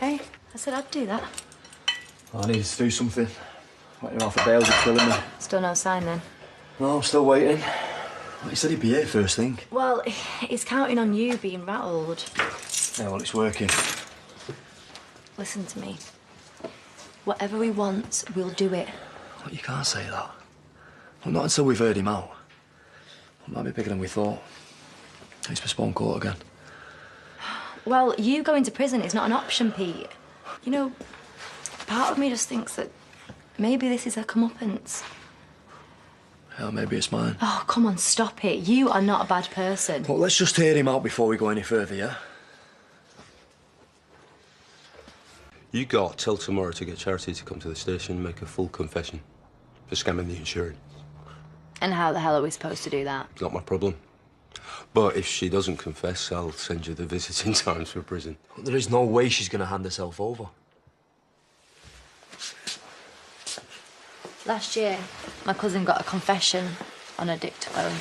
okay. I said I'd do that. I needed to do something. Waiting off the bails are killing me. Still no sign then? No, I'm still waiting. He said he'd be here first thing. Well, he's counting on you being rattled. Yeah, well, it's working. Listen to me. Whatever he wants, we'll do it. Well, you can't say that. Well, not until we've heard him out. It might be bigger than we thought. He's postponed court again. Well, you going to prison is not an option, Pete. You know, part of me just thinks that maybe this is a comeuppance. Yeah, maybe it's mine. Oh, come on, stop it. You are not a bad person. Well, let's just hear him out before we go any further, yeah? You got till tomorrow to get Charity to come to the station and make a full confession for scamming the insurance. And how the hell are we supposed to do that? It's not my problem. But if she doesn't confess, I'll send you the visiting times for prison. Well, there is no way she's going to hand herself over. Last year, my cousin got a confession on a dictaphone.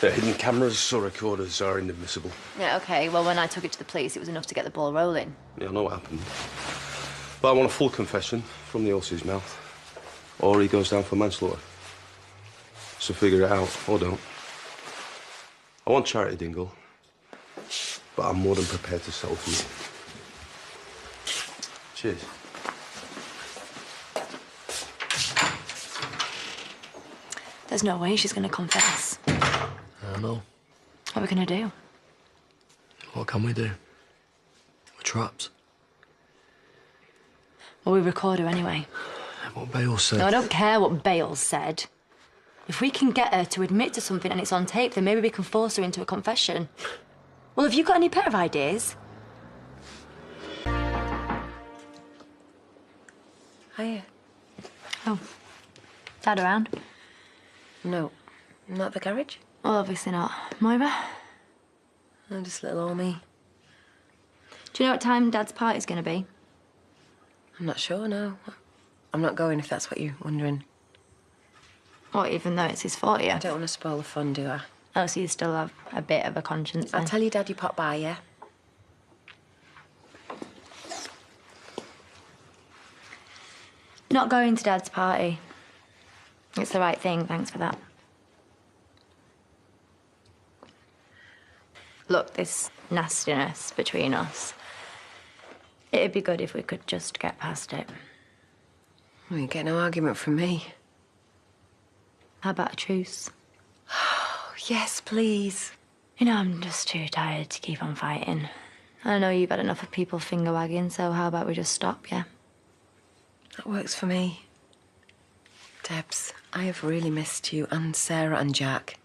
The hidden cameras or recorders are inadmissible. Yeah, OK. Well, when I took it to the police, it was enough to get the ball rolling. Yeah, I know what happened. But I want a full confession from the horse's mouth, or he goes down for manslaughter. So figure it out, or don't. I want Charity, Dingle, but I'm more than prepared to settle for you. Cheers. There's no way she's going to confess. I know. What are we going to do? What can we do? We're trapped. Well, we record her anyway. What Bale said. No, I don't care what Bale said. If we can get her to admit to something and it's on tape, then maybe we can force her into a confession. Well, have you got any pair of ideas? Hiya. Oh. Dad around? No. Not the garage? Well, obviously not. Moira? No, just little old me. Do you know what time Dad's party's going to be? I'm not sure, no. I'm not going if that's what you're wondering. What, even though it's his 40th? I don't want to spoil the fun, do I? Oh, so you still have a bit of a conscience then? I'll tell your dad you pop by, yeah? Not going to Dad's party. It's the right thing, thanks for that. Look, this nastiness between us, it'd be good if we could just get past it. Well, you get no argument from me. How about a truce? Oh, yes, please. You know, I'm just too tired to keep on fighting. I know you've had enough of people finger-wagging, so how about we just stop, yeah? That works for me. Debs, I have really missed you and Sarah and Jack.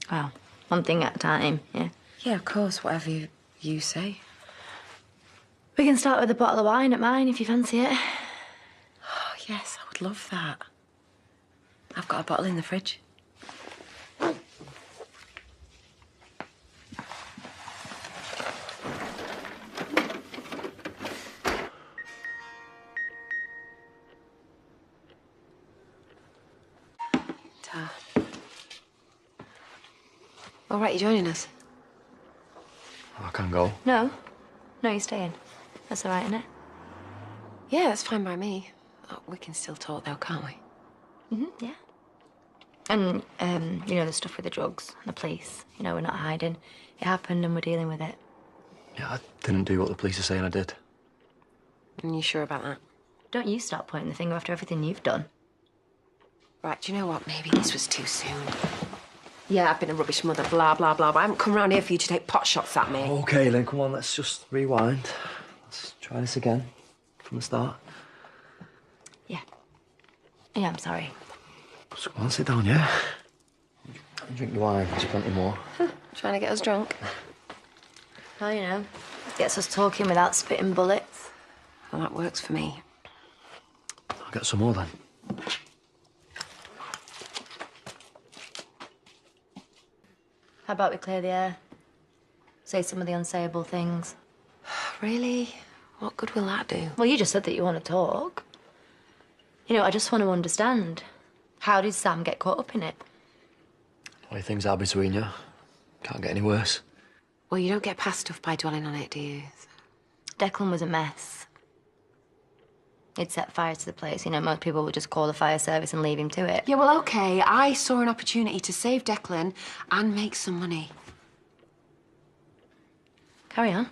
Well, one thing at a time, yeah? Yeah, of course, whatever you say. We can start with a bottle of wine at mine if you fancy it. Oh, yes, I would love that. I've got a bottle in the fridge. Ta. All right, you joining us? I can go. No. No, you're staying. That's all right, isn't it? Yeah, that's fine by me. Oh, we can still talk, though, can't we? Yeah. And, you know, the stuff with the drugs and the police. You know, we're not hiding. It happened and we're dealing with it. Yeah, I didn't do what the police are saying I did. And you sure about that? Don't you start pointing the finger after everything you've done. Right, do you know what? Maybe this was too soon. Yeah, I've been a rubbish mother, blah, blah, blah, but I haven't come round here for you to take pot shots at me. OK, then, come on, let's just rewind. Let's try this again, from the start. Yeah. Yeah, I'm sorry. Just go on, sit down, yeah? Drink your wine, there's plenty more. Trying to get us drunk. Well, you know, gets us talking without spitting bullets. Well, that works for me. I'll get some more, then. How about we clear the air? Say some of the unsayable things. Really? What good will that do? Well, you just said that you want to talk. You know, I just want to understand. How did Sam get caught up in it? The way things are between you, can't get any worse. Well, you don't get past stuff by dwelling on it, do you? Declan was a mess. He'd set fire to the place. You know, most people would just call the fire service and leave him to it. Yeah, well, OK, I saw an opportunity to save Declan and make some money. Carry on.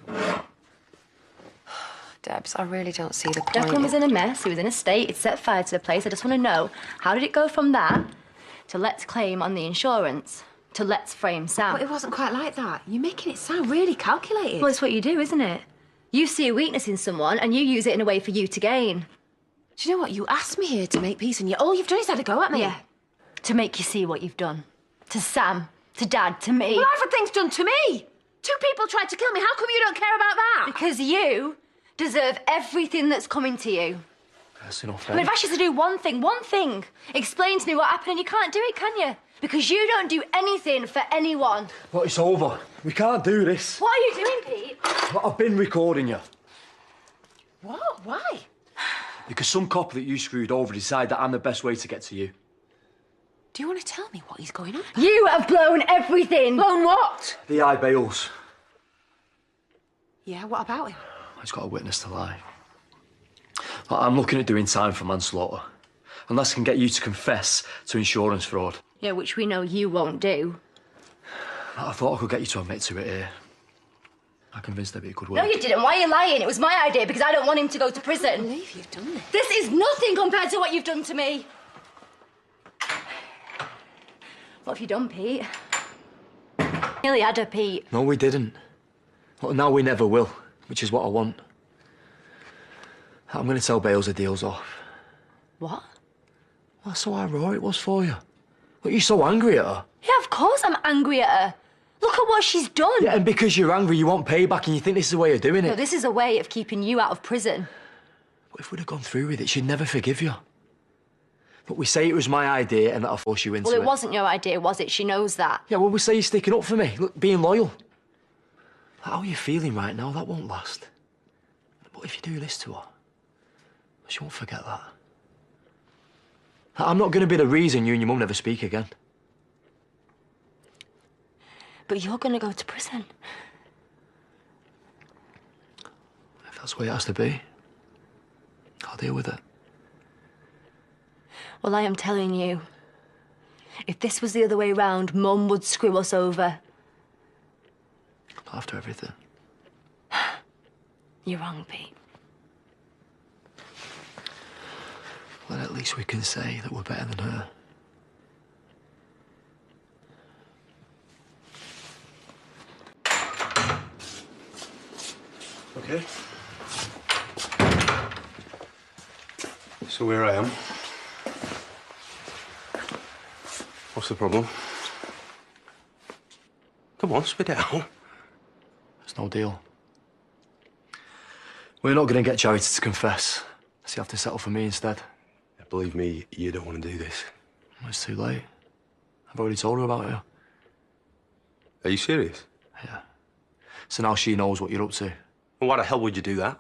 Debs, I really don't see the point. Declan was in a mess. He was in a state. He'd set fire to the place. I just want to know, how did it go from that to let's claim on the insurance to let's frame Sam? But it wasn't quite like that. You're making it sound really calculated. Well, it's what you do, isn't it? You see a weakness in someone and you use it in a way for you to gain. Do you know what? You asked me here to make peace and all you've done is had a go at me. Yeah. To make you see what you've done. To Sam, to Dad, to me. Well, I've had things done to me. 2 people tried to kill me. How come you don't care about that? Because you deserve everything that's coming to you. That's enough, I mean, if I asked you to do one thing, explain to me what happened, and you can't do it, can you? Because you don't do anything for anyone. Well, it's over. We can't do this. What are you doing, Pete? Well, I've been recording you. What? Why? Because some cop that you screwed over decided that I'm the best way to get to you. Do you want to tell me what is going on? You have blown everything. Blown what? The eye bails. Yeah, what about him? He's got a witness to lie. Well, I'm looking at doing time for manslaughter. Unless I can get you to confess to insurance fraud. Yeah, which we know you won't do. I thought I could get you to admit to it here. I convinced Debbie it could work. No, you didn't. Why are you lying? It was my idea because I don't want him to go to I prison. believe you've done this. This is nothing compared to what you've done to me. What have you done, Pete? Nearly had her, Pete. No, we didn't. Well, now we never will, which is what I want. I'm going to tell Bales the deal's off. What? Well, that's how raw it was for you. Look, you're so angry at her. Yeah, of course I'm angry at her. Look at what she's done. Yeah, and because you're angry, you want payback and you think this is a way of doing it. No, this is a way of keeping you out of prison. But if we'd have gone through with it, she'd never forgive you. But we say it was my idea and that I'll force you into it. Well, it wasn't your idea, was it? She knows that. Yeah, well, we say you're sticking up for me. Look, being loyal. How are you feeling right now? That won't last. But if you do this to her, she won't forget that. I'm not going to be the reason you and your mum never speak again. But you're going to go to prison. If that's the way it has to be, I'll deal with it. Well, I am telling you, if this was the other way round, Mum would screw us over. Not after everything. You're wrong, Pete. Well, at least we can say that we're better than her. Okay. So here I am. What's the problem? Come on, spit it out. There's no deal. We're not going to get Charity to confess. So you have to settle for me instead. Believe me, you don't want to do this. Well, it's too late. I've already told her about you. Are you serious? Yeah. So now she knows what you're up to. Well, why the hell would you do that?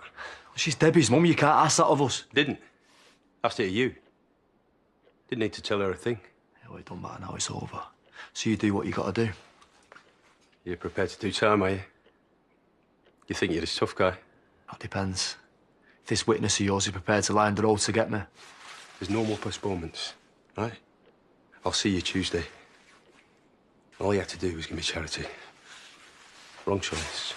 She's Debbie's mum. You can't ask that of us. Didn't. Asked it of you. Didn't need to tell her a thing. Yeah, well, it don't matter now. It's over. So you do what you got to do. You're prepared to do time, are you? You think you're this tough guy? That depends. If this witness of yours is prepared to lie on the road to get me. There's no more postponements, right? I'll see you Tuesday. All you have to do is give me Charity. Wrong choice.